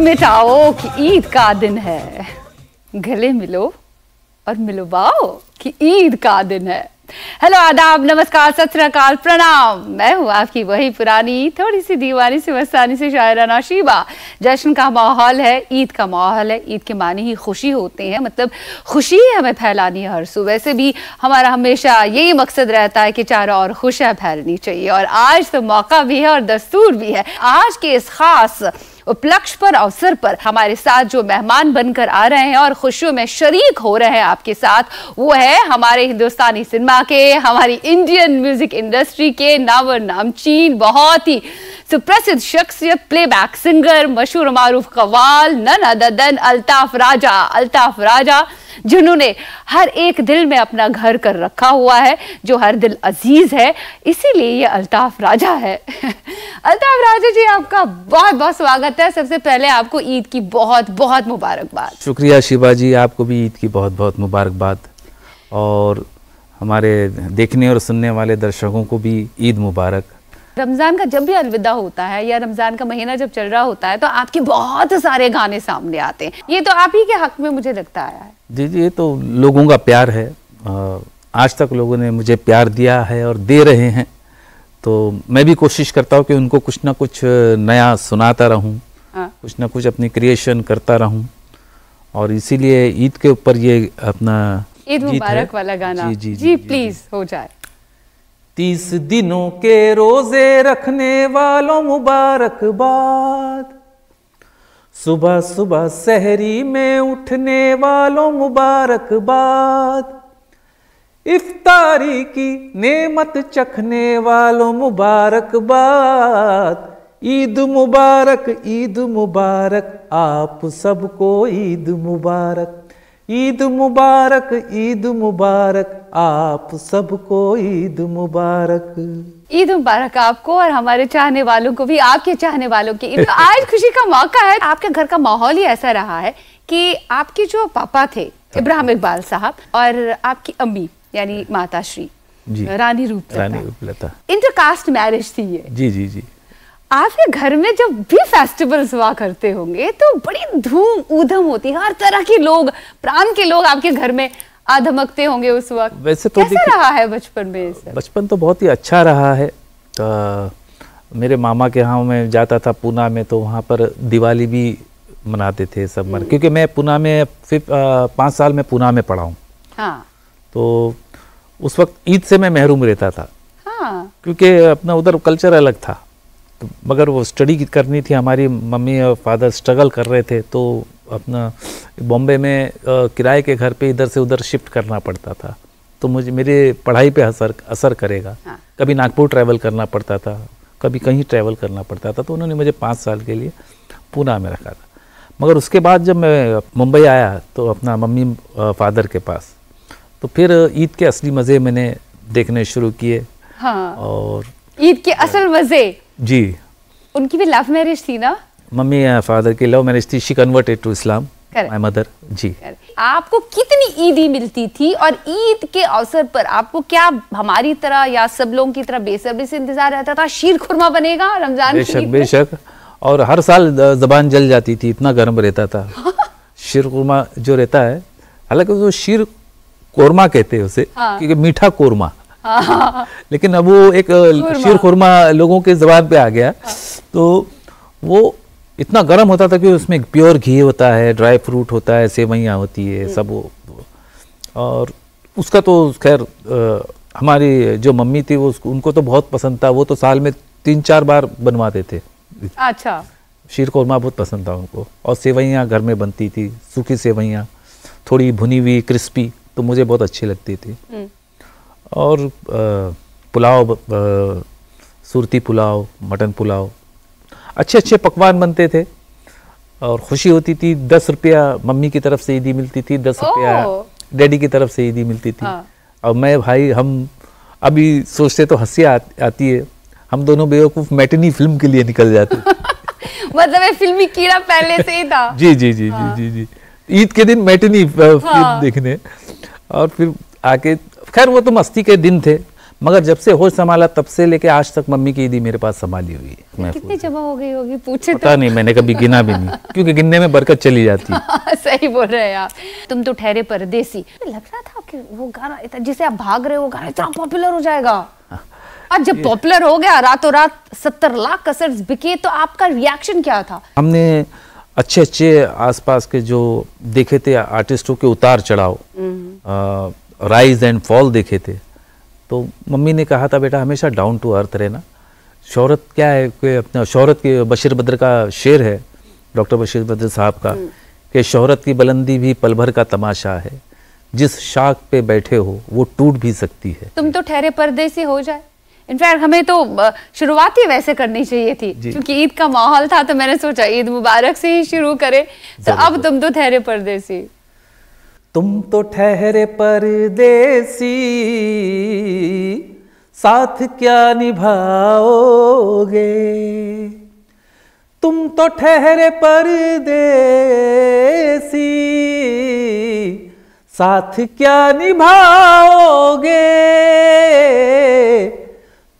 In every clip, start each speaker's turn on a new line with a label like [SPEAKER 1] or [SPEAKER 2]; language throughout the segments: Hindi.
[SPEAKER 1] मिटाओ कि ईद का दिन है, गले मिलो और मिलवाओ कि ईद का दिन है। हेलो, आदाब, नमस्कार, सत श्री अकाल, प्रणाम। मैं हूँ आपकी वही पुरानी थोड़ी सी दीवानी से मस्तानी से शायरा नाशीबा। जश्न का माहौल है, ईद का माहौल है। ईद के मानी ही खुशी होते हैं, मतलब खुशी हमें फैलानी है हर सुबह। वैसे भी हमारा हमेशा यही मकसद रहता है कि चारों और खुशियाँ फैलनी चाहिए, और आज तो मौका भी है और दस्तूर भी है। आज के इस खास उपलक्ष्य पर, अवसर पर हमारे साथ जो मेहमान बनकर आ रहे हैं और खुशियों में शरीक हो रहे हैं आपके साथ, वो है हमारे हिंदुस्तानी सिनेमा के, हमारी इंडियन म्यूजिक इंडस्ट्री के नामचीन, बहुत ही सुप्रसिद्ध शख्सियत, प्लेबैक सिंगर, मशहूर मारूफ कव्वाल, नन अदर देन अल्ताफ राजा, जिन्होंने हर एक दिल में अपना घर कर रखा हुआ है, जो हर दिल अजीज है, इसीलिए ये अल्ताफ राजा है। अल्ताफ राजा जी, आपका बहुत बहुत स्वागत है। सबसे पहले आपको ईद की बहुत बहुत मुबारकबाद।
[SPEAKER 2] शुक्रिया शिवा जी, आपको भी ईद की बहुत बहुत मुबारकबाद, और हमारे देखने और सुनने वाले दर्शकों को भी ईद मुबारक।
[SPEAKER 1] रमज़ान का जब भी अलविदा होता है या रमज़ान का महीना जब चल रहा होता है तो आपके बहुत सारे गाने सामने आते हैं। ये तो आप ही के हक में मुझे लगता आया है।
[SPEAKER 2] जी, ये तो लोगों का प्यार है। आज तक लोगों ने मुझे प्यार दिया है और दे रहे हैं, तो मैं भी कोशिश करता हूँ कि उनको कुछ ना कुछ नया सुनाता रहूँ, कुछ ना कुछ अपनी क्रिएशन करता रहूँ, और इसीलिए ईद के ऊपर ये अपना
[SPEAKER 1] ईद मुबारक वाला गाना जी प्लीज हो जाए।
[SPEAKER 2] 30 दिनों के रोजे रखने वालों मुबारकबाद, सुबह सुबह सहरी में उठने वालों मुबारकबाद, इफ्तारी की नेमत चखने वालों मुबारकबाद, ईद मुबारक आप सबको ईद मुबारक, ईद मुबारक आप सबको ईद मुबारक।
[SPEAKER 1] ईद मुबारक आपको और हमारे चाहने वालों को भी, आपके चाहने वालों की। तो आज खुशी का मौका है। आपके घर का माहौल ही ऐसा रहा है कि आपके जो पापा थे इब्राहिम इकबाल साहब और आपकी अम्मी यानी माताश्री रानी रूपलता, इंटरकास्ट मैरिज थी ये।
[SPEAKER 2] जी।
[SPEAKER 1] आपके घर में जब भी फेस्टिवल्स हुआ करते होंगे तो बड़ी धूम ऊधम होती है, हर तरह के लोग, प्रांत के लोग आपके घर में आधमकते होंगे उस वक्त।
[SPEAKER 2] वैसे तो
[SPEAKER 1] कैसा रहा है बचपन में?
[SPEAKER 2] बचपन तो बहुत ही अच्छा रहा है। मेरे मामा के यहाँ मैं जाता था पूना में, तो वहाँ पर दिवाली भी मनाते थे सब क्योंकि मैं पूना में 5 साल में पूना में पढ़ा हूँ।
[SPEAKER 1] हाँ।
[SPEAKER 2] तो उस वक्त ईद से मैं महरूम रहता था।
[SPEAKER 1] हाँ।
[SPEAKER 2] क्योंकि अपना उधर कल्चर अलग था, तो मगर वो स्टडी करनी थी, हमारी मम्मी और फादर स्ट्रगल कर रहे थे, तो अपना बॉम्बे में किराए के घर पे इधर से उधर शिफ्ट करना पड़ता था, तो मुझे मेरे पढ़ाई पे असर करेगा।
[SPEAKER 1] हाँ।
[SPEAKER 2] कभी नागपुर ट्रैवल करना पड़ता था, कभी कहीं ट्रैवल करना पड़ता था, तो उन्होंने मुझे 5 साल के लिए पूना में रखा था। मगर उसके बाद जब मैं मुंबई आया तो अपना मम्मी फादर के पास, तो फिर ईद के असली मज़े मैंने देखने शुरू किए।
[SPEAKER 1] हाँ।
[SPEAKER 2] और
[SPEAKER 1] ईद के असल मज़े
[SPEAKER 2] जी।
[SPEAKER 1] उनकी भी लव मैरिज थी ना?
[SPEAKER 2] मम्मी फादर की लव मैरिज थी। She converted to Islam, my mother. जी।
[SPEAKER 1] आपको कितनी ईदी मिलती थी, और ईद के अवसर पर आपको क्या हमारी तरह या सब लोगों की तरह बेसब्री से इंतजार रहता था, शीर खुरमा बनेगा रमजान?
[SPEAKER 2] बेशक, और हर साल ज़बान जल जाती थी, इतना गर्म रहता था। शीर खुरमा जो रहता है, हालांकि वो शीर कोरमा कहते हैं उसे, क्योंकि मीठा कोरमा। लेकिन अब वो एक शीर खुरमा लोगों के ज़बान पे आ गया, तो वो इतना गर्म होता था कि उसमें प्योर घी होता है, ड्राई फ्रूट होता है, सेवइयाँ होती है, सब वो। और उसका तो खैर हमारी जो मम्मी थी वो उनको तो बहुत पसंद था, वो तो साल में 3-4 बार बनवाते थे।
[SPEAKER 1] अच्छा।
[SPEAKER 2] शीर खुरमा बहुत पसंद था उनको, और सेवइयाँ घर में बनती थी, सूखी सेवइयाँ, थोड़ी भुनी हुई क्रिस्पी, तो मुझे बहुत अच्छी लगती थी। और पुलाव, सुरती पुलाव, मटन पुलाव, अच्छे अच्छे पकवान बनते थे, और खुशी होती थी। 10 रुपया मम्मी की तरफ से ईदी मिलती थी, 10 रुपया डैडी की तरफ से ईदी मिलती थी। और मैं भाई, हम अभी सोचते तो हंसी आती है, हम दोनों बेवकूफ मैटिनी फिल्म के लिए निकल जाते।
[SPEAKER 1] मतलब फिल्मी कीड़ा पहले से ही था।
[SPEAKER 2] जी। ईद के दिन मैटिनी फिल्म देखने, और फिर आके, खैर वो तो मस्ती के दिन थे, मगर जब से होश संभाला तब से लेके आज तक मम्मी की ईदी मेरे पास संभाली हुई है।
[SPEAKER 1] कितनी जमा हो गई होगी पूछे
[SPEAKER 2] पता नहीं, मैंने कभी गिना भी नहीं, क्योंकि गिनने में बरकत चली जाती है।
[SPEAKER 1] सही बोल रहे हैं आप। तुम तो ठहरे परदेसी, लग रहा था कि वो गाना जिसे आप भाग रहे हो, गाना इतना पॉपुलर हो जाएगा। और जब पॉपुलर हो गया, रातों रात 70 लाख कैसेट्स बिके, तो आपका रिएक्शन क्या था?
[SPEAKER 2] हमने अच्छे अच्छे आसपास के जो देखे थे आर्टिस्टों के उतार चढ़ाव, राइज एंड फॉल देखे थे, तो मम्मी ने कहा था बेटा हमेशा डाउन टू अर्थ रहना। शोहरत क्या है कि अपना शोहरत के बशीर बद्र का शेर है, डॉक्टर बशीर बद्र साहब का, कि शोहरत की बुलंदी भी पल भर का तमाशा है, जिस शाख पे बैठे हो वो टूट भी सकती है।
[SPEAKER 1] तुम तो ठहरे परदेसी हो जाए। इनफैक्ट हमें तो शुरुआत ही वैसे करनी चाहिए थी, क्योंकि ईद का माहौल था, तो मैंने सोचा ईद मुबारक से ही शुरू करें। तो अब तुम तो ठहरे परदेसी।
[SPEAKER 2] तुम तो ठहरे परदेसी, साथ क्या निभाओगे। तुम तो ठहरे परदेसी, साथ क्या निभाओगे।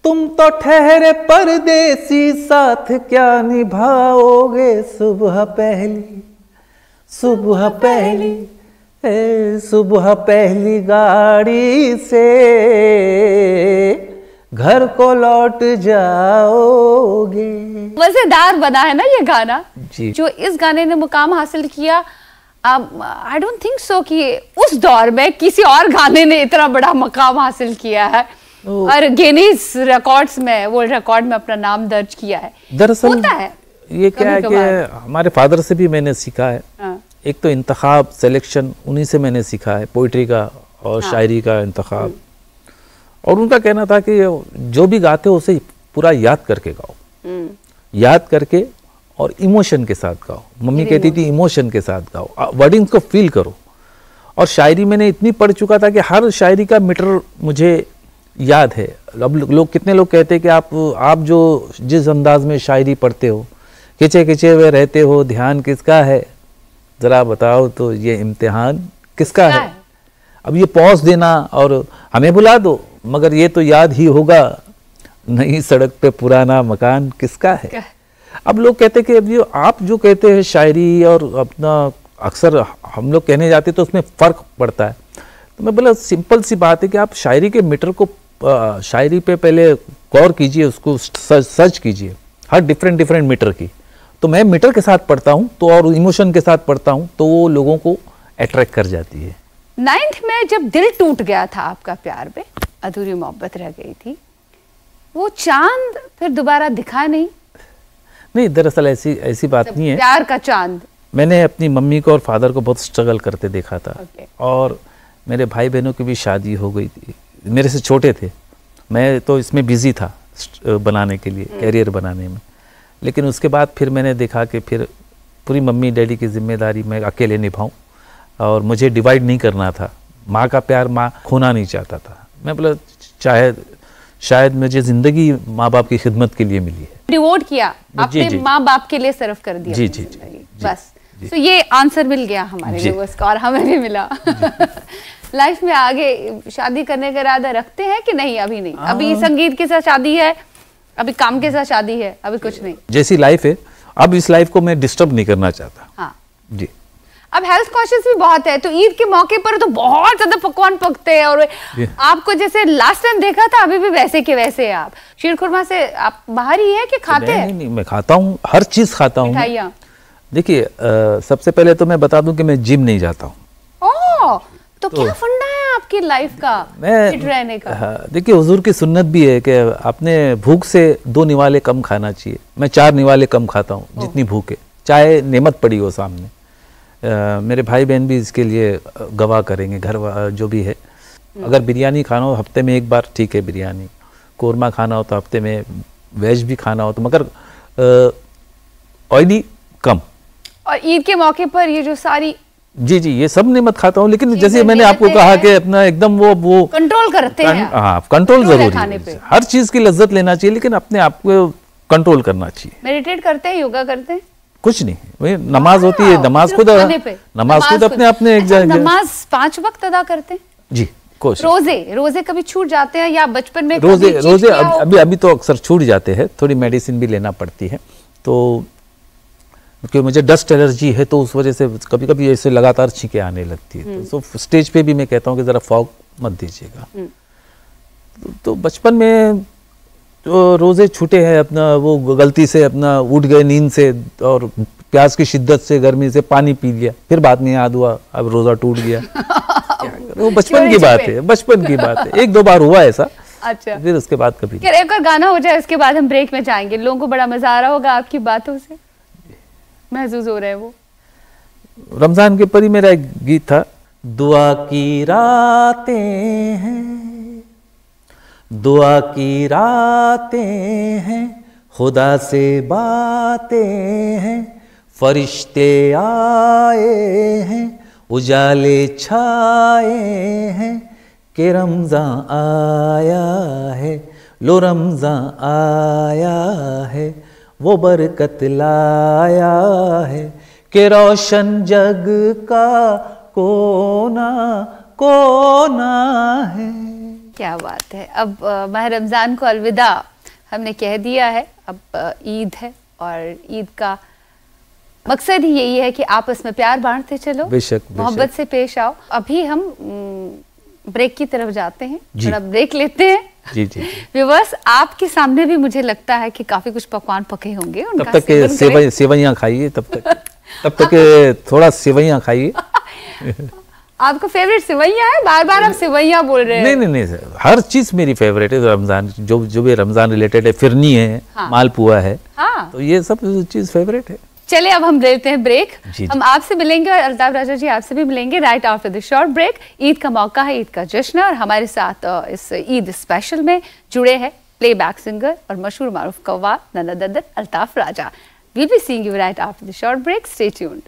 [SPEAKER 2] तुम तो ठहरे परदेसी, साथ क्या निभाओगे। सुबह पहली, सुबह पहली, सुबह पहली गाड़ी से घर को लौट जाओगे।
[SPEAKER 1] मजेदार बना है ना ये गाना
[SPEAKER 2] जी। जो
[SPEAKER 1] इस गाने ने मुकाम हासिल किया, आई डोंट थिंक सो कि उस दौर में किसी और गाने ने इतना बड़ा मकाम हासिल किया है और गिनीज रिकॉर्ड्स में, वर्ल्ड रिकॉर्ड में अपना नाम दर्ज किया है।
[SPEAKER 2] दरअसल
[SPEAKER 1] होता है
[SPEAKER 2] ये क्या है कि हमारे फादर से भी मैंने सीखा है। एक तो इंतखाब सिलेक्शन उन्हीं से मैंने सीखा है, पोइट्री का और शायरी का इंतखाब। और उनका कहना था कि जो भी गाते हो उसे पूरा याद करके गाओ, याद करके और इमोशन के साथ गाओ। मम्मी कहती थी इमोशन के साथ गाओ, वर्डिंग्स को फील करो। और शायरी मैंने इतनी पढ़ चुका था कि हर शायरी का मीटर मुझे याद है। अब लोग कितने लोग कहते हैं कि आप जो जिस अंदाज में शायरी पढ़ते हो, खिंचे खिंचे हुए रहते हो, ध्यान किसका है जरा बताओ, तो ये इम्तिहान किसका है। अब ये पॉज देना और हमें बुला दो, मगर ये तो याद ही होगा, नई सड़क पे पुराना मकान किसका है। अब लोग कहते कि अब ये आप जो कहते हैं शायरी और अपना, अक्सर हम लोग कहने जाते तो उसमें फ़र्क पड़ता है। तो मैं बोला सिंपल सी बात है कि आप शायरी के मीटर को, शायरी पे पहले गौर कीजिए, उसको सर्च कीजिए, हर डिफरेंट मीटर की। तो मैं मीटर के साथ पढ़ता हूँ तो, और इमोशन के साथ पढ़ता हूँ तो वो लोगों को अट्रैक्ट कर जाती है।
[SPEAKER 1] 9th में जब दिल टूट गया था आपका, प्यार में अधूरी मोहब्बत रह गई थी, वो चांद फिर दोबारा दिखा नहीं?
[SPEAKER 2] नहीं, दरअसल ऐसी बात नहीं है।
[SPEAKER 1] प्यार का चांद
[SPEAKER 2] मैंने अपनी मम्मी को और फादर को बहुत स्ट्रगल करते देखा था। और मेरे भाई बहनों की भी शादी हो गई थी, मेरे से छोटे थे। मैं तो इसमें बिजी था बनाने के लिए, कैरियर बनाने में। लेकिन उसके बाद फिर मैंने देखा कि फिर पूरी मम्मी डैडी की जिम्मेदारी मैं अकेले निभाऊं, और मुझे डिवाइड नहीं करना था। माँ का प्यार माँ खोना नहीं चाहता था। मैं बोला शायद मुझे ज़िंदगी माँ बाप की खिदमत के लिए मिली है।
[SPEAKER 1] डिवोट किया आपने, माँ बाप के लिए सर्व कर दिया।
[SPEAKER 2] जी।
[SPEAKER 1] बस तो ये आंसर मिल गया हमारे व्यूअर्स को और हमें भी मिला। लाइफ में आगे शादी करने का इरादा रखते हैं कि नहीं? अभी नहीं, अभी संगीत के साथ शादी है, अभी काम के साथ शादी है, अभी कुछ नहीं।
[SPEAKER 2] जैसी लाइफ है, अब इस लाइफ को मैं डिस्टर्ब नहीं करना चाहता।
[SPEAKER 1] हाँ
[SPEAKER 2] जी।
[SPEAKER 1] अब हेल्थ कॉन्शियस भी बहुत है, तो ईद के मौके पर तो बहुत ज्यादा पकवान पकते हैं। और आपको जैसे लास्ट टाइम देखा था, अभी भी वैसे के वैसे आप शीर खुरमा से आप बाहर ही है कि खाते हैं?
[SPEAKER 2] नहीं, मैं खाता हूँ, हर चीज खाता हूँ।
[SPEAKER 1] मिठाइयाँ?
[SPEAKER 2] देखिए, सबसे पहले तो मैं बता दूं कि मैं जिम नहीं जाता हूँ।
[SPEAKER 1] तो क्या फंडा है आपकी लाइफ का फिट रहने का?
[SPEAKER 2] देखिए, हुजूर की सुन्नत भी है कि आपने भूख से 2 निवाले कम खाना चाहिए। मैं 4 निवाले कम खाता हूँ जितनी भूख है, चाहे नेमत पड़ी हो सामने। मेरे भाई बहन भी इसके लिए गवाह करेंगे, घर जो भी है। अगर बिरयानी खाना हो हफ्ते में 1 बार ठीक है, बिरयानी। कोरमा खाना हो तो हफ्ते में, वेज भी खाना हो तो, मगर ऑयली कम।
[SPEAKER 1] और ईद के मौके पर ये जो सारी
[SPEAKER 2] जी ये सब नेमत खाता हूँ, लेकिन जैसे मैंने आपको कहा कि अपना एकदम वो
[SPEAKER 1] कंट्रोल करते हैं।
[SPEAKER 2] हाँ, कंट्रोल जरूरी है। हर चीज की लज्जत लेना चाहिए, लेकिन अपने आप को कंट्रोल करना चाहिए।
[SPEAKER 1] मेडिटेट करते हैं, योगा करते हैं?
[SPEAKER 2] कुछ नहीं, वही नमाज होती है, नमाज खुद अपने
[SPEAKER 1] नमाज 5 वक्त अदा करते हैं?
[SPEAKER 2] जी, कोशिश।
[SPEAKER 1] रोजे कभी छूट जाते हैं या बचपन में
[SPEAKER 2] रोजे अभी तो अक्सर छूट जाते हैं, थोड़ी मेडिसिन भी लेना पड़ती है। तो क्योंकि मुझे डस्ट एलर्जी है तो उस वजह से कभी कभी ऐसे लगातार छींके आने लगती है। तो स्टेज पे भी मैं कहता हूँ कि ज़रा फॉग मत दीजिएगा। तो बचपन में तो रोज़े छूटे हैं, अपना वो गलती से अपना उठ गए नींद से और प्यास की शिद्दत से गर्मी से पानी पी लिया, फिर बाद में याद हुआ अब रोज़ा टूट गया। वो बचपन की बात है, बचपन की बात है, एक दो बार हुआ ऐसा।
[SPEAKER 1] अच्छा,
[SPEAKER 2] फिर उसके बाद कभी
[SPEAKER 1] एक और गाना हो जाए, उसके बाद हम ब्रेक में जाएंगे। लोगों को बड़ा मजा आ रहा होगा आपकी बातों से, महसूस हो रहा है वो।
[SPEAKER 2] रमजान के परी मेरा एक गीत था, दुआ की रातें हैं, दुआ की रातें हैं, खुदा से बातें हैं, फरिश्ते आए हैं, उजाले छाए हैं, कि रमज़ान आया है, लो रमज़ान आया है, वो बरकत लाया है, कि रोशन जग का कोना कोना है।
[SPEAKER 1] क्या बात है। अब माह रमज़ान को अलविदा हमने कह दिया है, अब ईद है और ईद का मकसद ही यही है कि आपस में प्यार बांटते चलो,
[SPEAKER 2] बेशक
[SPEAKER 1] मोहब्बत से पेश आओ। अभी हम ब्रेक की तरफ जाते हैं, थोड़ा ब्रेक लेते हैं।
[SPEAKER 2] जी जी
[SPEAKER 1] व्यूअर्स, आपके सामने भी मुझे लगता है कि काफी कुछ पकवान पके होंगे,
[SPEAKER 2] तब तक के सेवइयां खाइए, तब तक थोड़ा सेवइयां खाइए।
[SPEAKER 1] आपका फेवरेट सेवइयां है? बार बार आप सेवइयां बोल रहे हैं।
[SPEAKER 2] नहीं, हर चीज मेरी फेवरेट है। रमजान जो भी रमजान रिलेटेड है, फिरनी है, मालपुआ है, तो ये सब चीज फेवरेट है।
[SPEAKER 1] चलिए अब हम लेते हैं ब्रेक। हम आपसे मिलेंगे और अल्ताफ राजा जी आपसे भी मिलेंगे right after the short break. Eid का मौका है, ईद का जश्न है और हमारे साथ इस ईद स्पेशल में जुड़े हैं प्लेबैक सिंगर और मशहूर मारूफ कव्वाल नन्ना अल्ताफ राजा। We'll be seeing you right after the short break. Stay tuned.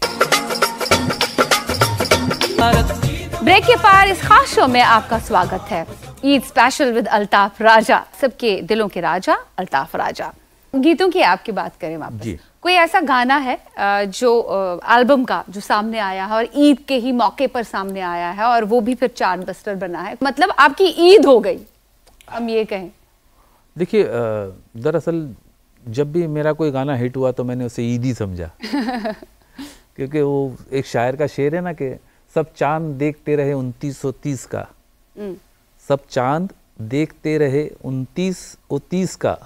[SPEAKER 1] Break के पार इस खास शो में आपका स्वागत है। ईद स्पेशल विद अल्ताफ राजा, सबके दिलों के राजा अल्ताफ राजा। गीतों की आपकी बात करें वापस, कोई ऐसा गाना है जो एल्बम का जो सामने आया है और ईद के ही मौके पर सामने आया है और वो भी फिर चार्ट बस्टर बना है, मतलब आपकी ईद हो गई, हम ये कहें?
[SPEAKER 2] देखिए, दरअसल जब भी मेरा कोई गाना हिट हुआ तो मैंने उसे ईद ही समझा। क्योंकि वो एक शायर का शेर है ना कि सब चांद देखते रहे 2930 का, सब चांद देखते रहे 2930 का,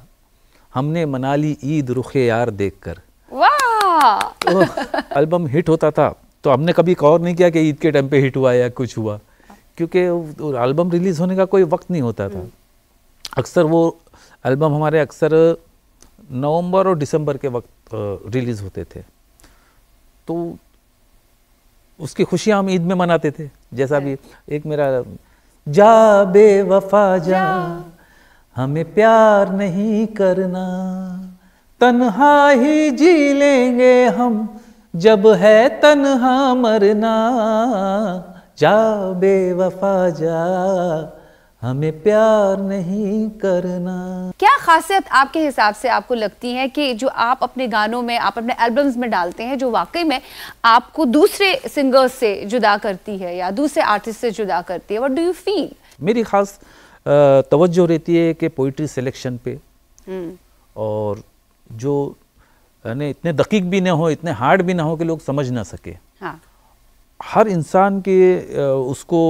[SPEAKER 2] हमने मना ली ईद रुखे यार देखकर।
[SPEAKER 1] वाह!
[SPEAKER 2] तो एल्बम हिट होता था तो हमने कभी गौर नहीं किया कि ईद के टाइम पे हिट हुआ या कुछ हुआ, क्योंकि एल्बम रिलीज होने का कोई वक्त नहीं होता था। अक्सर वो एल्बम हमारे अक्सर नवंबर और दिसंबर के वक्त रिलीज होते थे, तो उसकी खुशियां हम ईद में मनाते थे। जैसा भी एक मेरा जा बेवफा जा, हमें प्यार नहीं करना, तन्हा ही जी लेंगे हम, जब है तन्हा मरना, जा बेवफा जा, हमें प्यार नहीं करना।
[SPEAKER 1] क्या खासियत आपके हिसाब से आपको लगती है कि जो आप अपने गानों में, आप अपने एल्बम्स में डालते हैं, जो वाकई में आपको दूसरे सिंगर्स से जुदा करती है या दूसरे आर्टिस्ट से जुदा करती है? What do you feel?
[SPEAKER 2] मेरी खास तवज्जो रहती है कि पोइट्री सिलेक्शन पे, और जो यानी इतने दकीक भी ना हो, इतने हार्ड भी ना हो कि लोग समझ ना सके।
[SPEAKER 1] हाँ।
[SPEAKER 2] हर इंसान के उसको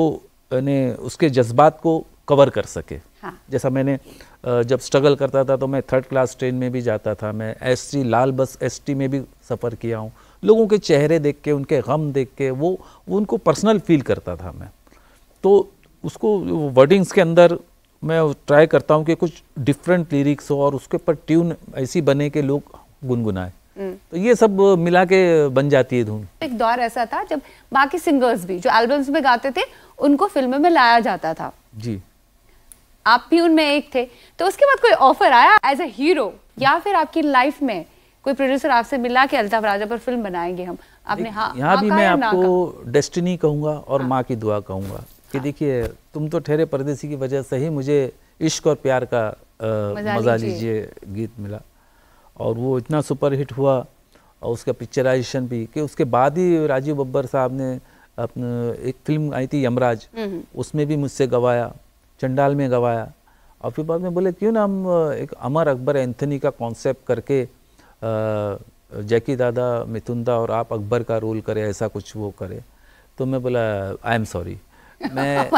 [SPEAKER 2] यानी उसके जज्बात को कवर कर सके।
[SPEAKER 1] हाँ।
[SPEAKER 2] जैसा मैंने जब स्ट्रगल करता था तो मैं 3rd क्लास ट्रेन में भी जाता था, मैं ST लाल बस ST में भी सफ़र किया हूँ। लोगों के चेहरे देख के, उनके गम देख के, वो उनको पर्सनल फील करता था मैं। तो उसको वर्डिंग्स के अंदर मैं ट्राई करता हूँ कि कुछ डिफरेंट लिरिक्स हो और उसके ऊपर ट्यून ऐसी बने कि लोग गुनगुनाए। तो ये सब मिला के बन जाती है धुन।
[SPEAKER 1] एक दौर ऐसा था जब बाकी सिंगर्स भी जो एल्बम्स में गाते थे उनको फिल्मों में लाया जाता था।
[SPEAKER 2] जी,
[SPEAKER 1] आप भी उनमें एक थे। तो उसके बाद कोई ऑफर आया एज अ हीरो, या फिर आपकी लाइफ में कोई प्रोड्यूसर आपसे मिला कि अल्ताफ राजा पर फिल्म बनाएंगे हम? आपने हाँ,
[SPEAKER 2] यहाँ भी मैं आपको डेस्टिनी कहूँगा और माँ की दुआ कहूँगा कि देखिए, तुम तो ठहरे परदेसी की वजह से ही मुझे इश्क और प्यार का मजा लीजिए गीत मिला, और वो इतना सुपर हिट हुआ और उसका पिक्चराइजेशन भी कि उसके बाद ही राजीव बब्बर साहब ने एक फिल्म आई थी यमराज, उसमें भी मुझसे गवाया, चंडाल में गवाया। और फिर बाद में बोले क्यों ना हम एक अमर अकबर एंथनी का कॉन्सेप्ट करके जैकी दादा, मिथुन दा और आप अकबर का रोल करें, ऐसा कुछ वो करे। तो मैं बोला आई एम सॉरी, मैं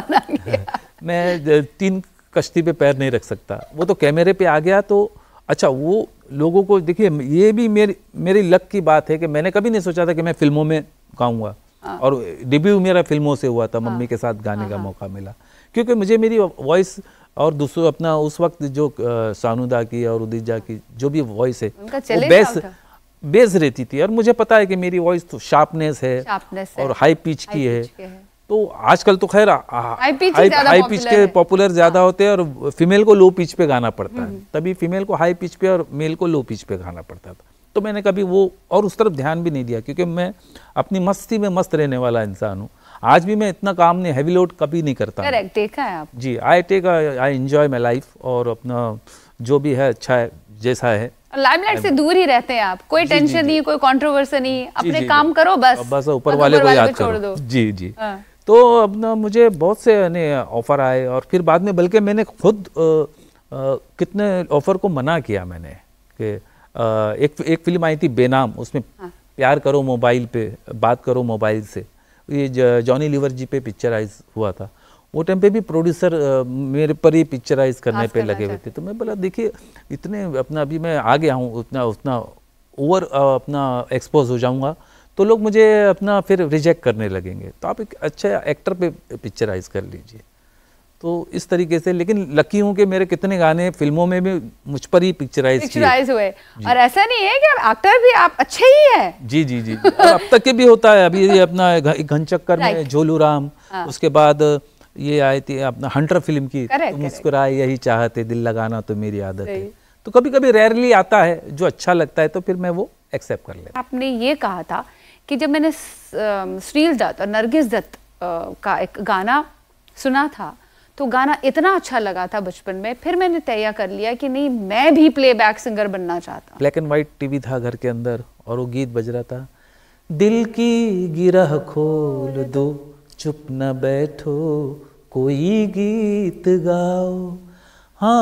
[SPEAKER 2] 3 कश्ती पे पैर नहीं रख सकता। वो तो कैमरे पे आ गया तो अच्छा, वो लोगों को देखिए, ये भी मेरी लक की बात है कि मैंने कभी नहीं सोचा था कि मैं फिल्मों में गाऊंगा। और डेब्यू मेरा फिल्मों से हुआ था, मम्मी के साथ गाने का मौका मिला, क्योंकि मुझे मेरी वॉइस और दूसरों अपना उस वक्त जो सानुदा की और उदिजा की जो भी वॉइस है वो बेस रहती थी। और मुझे पता है कि मेरी वॉइस तो शार्पनेस है और हाई पिच की है। तो आजकल तो खैर हाई पिच के पॉपुलर ज्यादा होते हैं और फीमेल को लो पिच पे गाना पड़ता है, तभी फीमेल को हाई पिच पे और मेल को लो पिच पे गाना पड़ता था। तो मैंने कभी वो और उस तरफ ध्यान भी नहीं दिया, क्योंकि मैं अपनी मस्ती में मस्त रहने वाला इंसान हूँ। आज भी मैं इतना काम नहीं, हैवी लोड कभी नहीं करता।
[SPEAKER 1] करेक्ट, देखा है आप।
[SPEAKER 2] जी, आई एंजॉय माई लाइफ, और अपना जो भी है अच्छा है जैसा है।
[SPEAKER 1] लाइमलाइट से दूर ही रहते हैं आप, कोई टेंशन नहीं, कोई कंट्रोवर्सी नहीं, अपने काम करो बस
[SPEAKER 2] ऊपर वाले को याद करो। जी जी। तो अब ना मुझे बहुत से ऑफर आए, और फिर बाद में बल्कि मैंने खुद कितने ऑफर को मना किया मैंने कि एक फिल्म आई थी बेनाम, उसमें प्यार करो मोबाइल पे, बात करो मोबाइल से, ये जॉनी लीवर जी पे पिक्चराइज हुआ था। वो टाइम पे भी प्रोड्यूसर मेरे पर ही पिक्चराइज करने पे लगे हुए थे। तो मैं बोला देखिए इतने अपना अभी मैं आ गया हूँ, उतना ओवर अपना एक्सपोज हो जाऊंगा तो लोग मुझे अपना फिर रिजेक्ट करने लगेंगे, तो आप एक अच्छे एक्टर पे पिक्चराइज कर लीजिए। तो इस तरीके से, लेकिन लकी हूँ कि मेरे कितने गाने फिल्मों में भी मुझ पर ही पिक्चराइज
[SPEAKER 1] हुए। और ऐसा नहीं है कि एक्टर भी आप अच्छे ही हैं।
[SPEAKER 2] जी जी जी, और अब तक के भी होता है। अभी अपना घन चक्कर में झोलू राम, उसके बाद ये आई थी अपना हंटर फिल्म की, मुस्कुराए यही चाहते, दिल लगाना तो मेरी आदत है। तो कभी कभी रेयरली आता है जो अच्छा लगता है, तो फिर मैं वो एक्सेप्ट कर लेता।
[SPEAKER 1] आपने ये कहा था कि जब मैंने श्रील दत्त और नरगिस दत्त का एक गाना सुना था तो गाना इतना अच्छा लगा था बचपन में, फिर मैंने तय कर लिया कि नहीं, मैं भी प्लेबैक सिंगर बनना चाहता।
[SPEAKER 2] ब्लैक एंड व्हाइट टीवी था घर के अंदर और वो गीत बज रहा था, दिल की गिरह खोल दो, चुप न बैठो, कोई गीत गाओ, हाँ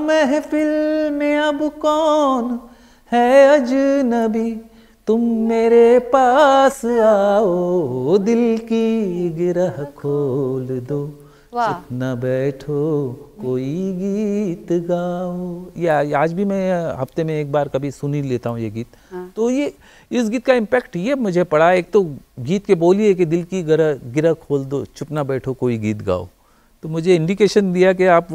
[SPEAKER 2] महफिल में अब कौन है अजनबी, तुम मेरे पास आओ, दिल की गिरह खोल दो, चुप न बैठो, कोई गीत गाओ। या आज भी मैं हफ्ते में एक बार कभी सुन ही लेता हूँ ये गीत। तो ये इस गीत का इम्पैक्ट ये मुझे पड़ा, एक तो गीत के बोली है कि दिल की गिरह खोल दो, चुप ना बैठो, कोई गीत गाओ। तो मुझे इंडिकेशन दिया कि आप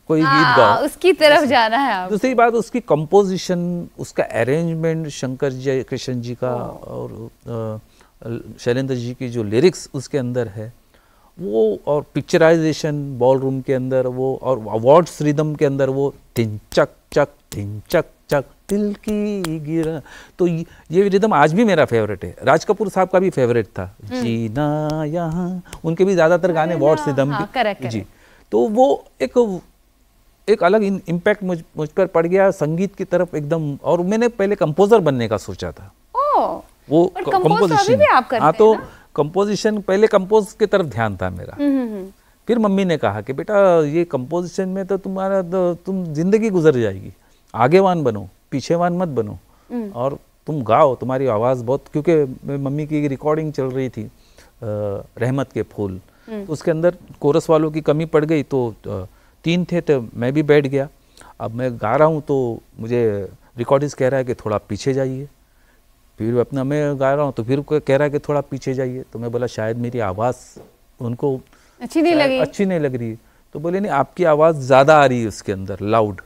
[SPEAKER 2] कोई गीत गाओ,
[SPEAKER 1] उसकी तरफ जाना है आप।
[SPEAKER 2] दूसरी बात उसकी कंपोजिशन, उसका अरेंजमेंट शंकर जी, कृष्ण जी का और शैलेंद्र जी की जो लिरिक्स उसके अंदर है वो, और पिक्चराइजेशन बॉल रूम के अंदर वो, और अवार्ड्स रिदम के अंदर वो टिन चक चक टिन चक चक दिल की गिरा। तो ये रिदम आज भी मेरा फेवरेट है। राज कपूर साहब का भी फेवरेट था, जीना यहाँ, उनके भी ज्यादातर गाने अवार्ड्स रिदम की। जी, तो वो एक अलग इम्पैक्ट मुझ पर पड़ गया संगीत की तरफ एकदम। और मैंने पहले कंपोजर बनने का सोचा था। वो कंपोजिशन, हाँ, तो कंपोजिशन पहले कंपोज की तरफ ध्यान था मेरा। फिर मम्मी ने कहा कि बेटा ये कंपोजिशन में तो तुम जिंदगी गुजर जाएगी, आगेवान बनो, पीछेवान मत बनो, और तुम गाओ, तुम्हारी आवाज़ बहुत, क्योंकि मम्मी की रिकॉर्डिंग चल रही थी रहमत के फूल, तो उसके अंदर कोरस वालों की कमी पड़ गई। तो 3 थे, तो मैं भी बैठ गया। अब मैं गा रहा हूँ तो मुझे रिकॉर्डिस्ट कह रहा है कि थोड़ा पीछे जाइए, फिर अपना मैं गा रहा हूँ तो फिर कह रहा है कि थोड़ा पीछे जाइए। तो मैं बोला शायद मेरी आवाज़ उनको अच्छी नहीं लग रही। तो बोले नहीं, आपकी आवाज़ ज़्यादा आ रही है उसके अंदर, लाउड।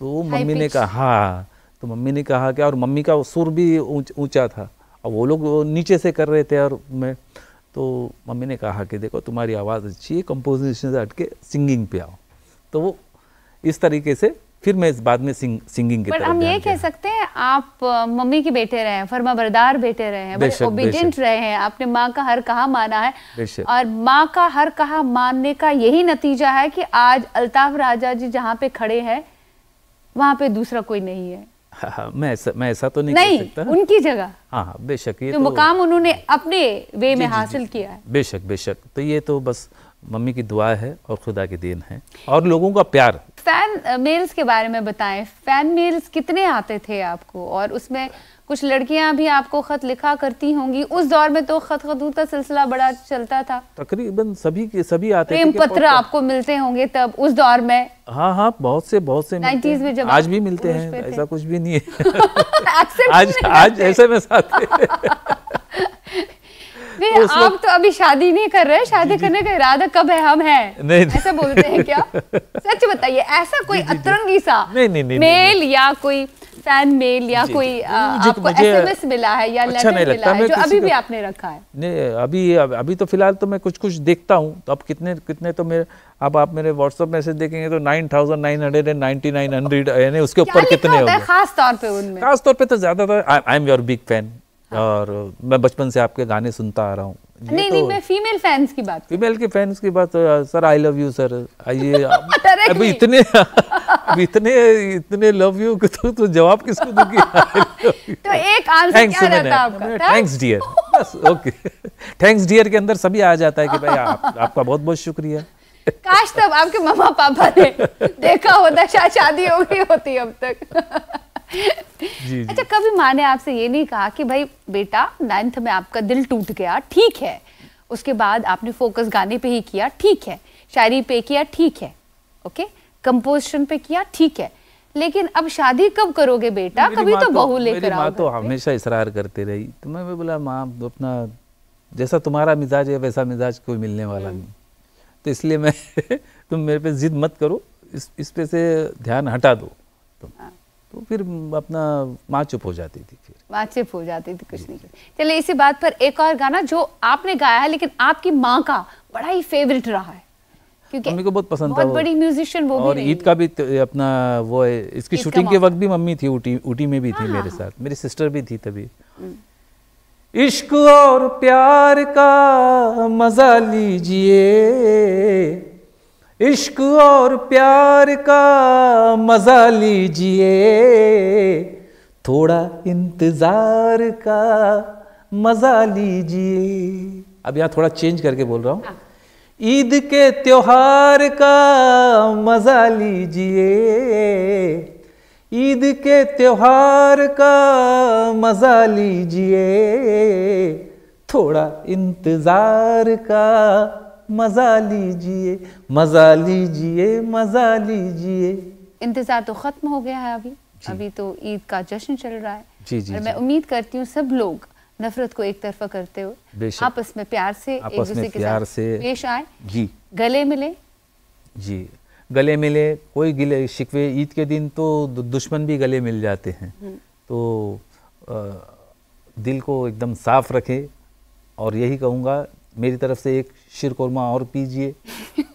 [SPEAKER 2] तो मम्मी ने कहा हाँ, तो मम्मी ने कहा कि, और मम्मी का सुर भी ऊंचा था, और वो लोग नीचे से कर रहे थे और मैं, तो मम्मी ने कहा कि देखो तुम्हारी आवाज़ अच्छी है, कंपोजिशन से हट के सिंगिंग पे आओ। तो वो इस तरीके से फिर मैं इस बाद में सिंगिंग की तरफ।
[SPEAKER 1] हम ये कह सकते हैं आप मम्मी के बेटे रहे हैं, फर्माबरदार बेटे रहे हैं, बड़े ओबीडिएंट रहे हैं, आपने माँ का हर कहा माना है, और माँ का हर कहा मानने का यही नतीजा है कि आज अल्ताफ राजा जी जहाँ पे खड़े हैं वहाँ पे दूसरा कोई नहीं है।
[SPEAKER 2] हाँ, मैं ऐसा तो नहीं
[SPEAKER 1] नहीं
[SPEAKER 2] कह सकता।
[SPEAKER 1] उनकी जगह
[SPEAKER 2] हाँ बेशक, ये
[SPEAKER 1] जो
[SPEAKER 2] तो
[SPEAKER 1] मुकाम उन्होंने अपने वे में हासिल किया है।
[SPEAKER 2] बेशक बेशक, तो ये तो बस मम्मी की दुआ है और खुदा की देन है और लोगों का प्यार।
[SPEAKER 1] फैन मेल्स के बारे में बताएं, फैन मेल्स कितने आते थे आपको, और उसमें कुछ लड़कियां भी आपको खत लिखा करती होंगी। उस दौर में तो खत खतूत का सिलसिला बड़ा चलता था,
[SPEAKER 2] तकरीबन सभी आते थे।
[SPEAKER 1] प्रेम पत्र आपको मिलते होंगे तब उस दौर में।
[SPEAKER 2] हाँ बहुत से
[SPEAKER 1] 90s में जब
[SPEAKER 2] आज भी मिलते हैं, ऐसा कुछ भी नहीं है।
[SPEAKER 1] आज
[SPEAKER 2] आज ऐसे में साथ
[SPEAKER 1] आप तो अभी शादी नहीं कर रहे, शादी करने का इरादा कब है? हम हैं
[SPEAKER 2] नहीं,
[SPEAKER 1] ऐसा बोलते हैं क्या? सच बताइए, ऐसा कोई अतरंगी सा मेल या कोई फैन मेल या कोई आपको एसएमएस मिला है या लेटर मिला है जो अभी भी आपने रखा है?
[SPEAKER 2] नहीं, अभी तो फिलहाल तो मैं कुछ देखता हूँ, तो अब कितने तो मेरे, अब आप मेरे व्हाट्सएप मैसेज देखेंगे तो 9999 यानी उसके ऊपर कितने हो गए।
[SPEAKER 1] खास तौर पे उनमें,
[SPEAKER 2] खास तौर पे तो ज्यादातर I am your big fan, और मैं बचपन से आपके गाने सुनता आ रहा हूँ।
[SPEAKER 1] नहीं, मैं फीमेल फैंस की बात,
[SPEAKER 2] फीमेल के फैंस की बात, sir I love you sir, आइए अभी इतने लव यू तो जवाब किसको दूंगी?
[SPEAKER 1] तो एक आंसर क्या रहता आपका?
[SPEAKER 2] थैंक्स डियर, बस ओके। थैंक्स डियर के अंदर सभी आ जाता है कि भाई आपका बहुत बहुत शुक्रिया।
[SPEAKER 1] काश तब आपके मम्मा पापा ने देखा होता, शायद शादी हो गई होती अब तक।
[SPEAKER 2] जी।
[SPEAKER 1] अच्छा, कभी माँ ने आपसे ये नहीं कहा कि भाई बेटा 9th में आपका दिल टूट गया, ठीक है, उसके बाद आपने फोकस गाने पे ही किया, ठीक है, शायरी पे किया, ठीक है, ओके, कंपोजिशन पे किया, ठीक है, लेकिन अब शादी कब करोगे बेटा? कभी तो बहू लेकर आओ।
[SPEAKER 2] माँ तो हमेशा इसरार करते रही, तो मैं बोला माँ अपना जैसा तुम्हारा मिजाज है वैसा मिजाज कोई मिलने वाला नहीं, तो इसलिए मैं तुम मेरे पे जिद मत करो, इस पे से ध्यान हटा दो। तो फिर अपना माँ चुप हो जाती थी, फिर
[SPEAKER 1] माँ चुप हो जाती थी, कुछ नहीं। चलिए इसी बात पर एक और गाना जो आपने गाया है लेकिन आपकी माँ का बड़ा ही फेवरेट रहा है, क्योंकि
[SPEAKER 2] मम्मी को बहुत पसंद था,
[SPEAKER 1] बहुत बड़ी म्यूजिशियन वो भी,
[SPEAKER 2] और ईद का भी अपना वो है, इसकी शूटिंग के वक्त भी मम्मी थी, ऊटी में भी थी मेरे साथ, मेरी सिस्टर भी थी तभी। इश्क और प्यार का मजा लीजिए, इश्क और प्यार का मजा लीजिए, थोड़ा इंतजार का मजा लीजिए। अब यहाँ थोड़ा चेंज करके बोल रहा हूँ। ईद के त्योहार का मजा लीजिए, ईद के त्योहार का मजा लीजिए, थोड़ा इंतजार का मजा लीजिए, मजा लीजिए, मजा लीजिए।
[SPEAKER 1] इंतजार तो खत्म हो गया है अभी तो ईद का जश्न चल रहा है।
[SPEAKER 2] जी।
[SPEAKER 1] और मैं उम्मीद करती हूँ सब लोग नफरत को एक तरफा करते हुए आपस में प्यार से एक दूसरे के साथ पेश आए,
[SPEAKER 2] जी, गले मिले, कोई गिले शिकवे, ईद के दिन तो दुश्मन भी गले मिल जाते हैं, तो दिल को एकदम साफ रखें, और यही कहूँगा मेरी तरफ से एक शीर कोरमा और पीजिए,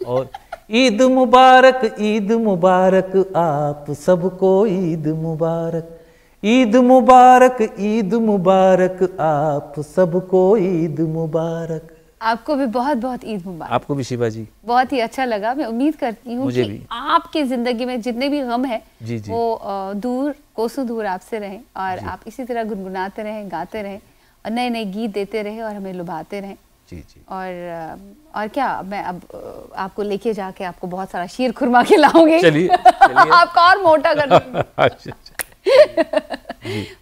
[SPEAKER 2] और ईद मुबारक, ईद मुबारक, आप सबको ईद मुबारक, ईद मुबारक, ईद मुबारक, आप सबको ईद मुबारक। आपको भी बहुत बहुत ईद मुबारक। आपको भी शिवा जी, बहुत ही अच्छा लगा। मैं उम्मीद करती हूँ कि भी आपकी जिंदगी में जितने भी गम है वो दूर, कोसों दूर आपसे रहें, और आप इसी तरह गुनगुनाते रहें, गाते रहें, और नए नए गीत देते रहें और हमें लुभाते रहें। जी। और क्या, मैं अब आपको लेके जाके आपको बहुत सारा शीर खुरमा खिलाऊंगी। चलिए आपका और मोटा कर दूंगी।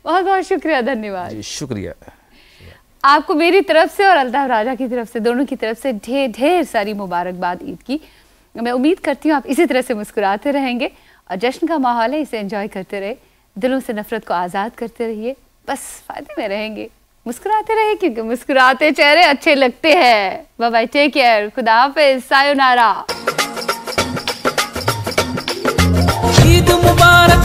[SPEAKER 2] बहुत बहुत शुक्रिया, धन्यवाद जी। शुक्रिया आपको मेरी तरफ से और अल्ताफ राजा की तरफ से, दोनों की तरफ से ढेर सारी मुबारकबाद ईद की। मैं उम्मीद करती हूँ आप इसी तरह से मुस्कुराते रहेंगे, और जश्न का माहौल है, इसे एंजॉय करते रहे, दिलों से नफरत को आज़ाद करते रहिए, बस फायदे में रहेंगे। मुस्कुराते रहे, क्योंकि मुस्कुराते चेहरे अच्छे लगते हैं। बाय बाय, टेक केयर, खुदा हाफिज, सायोनारा।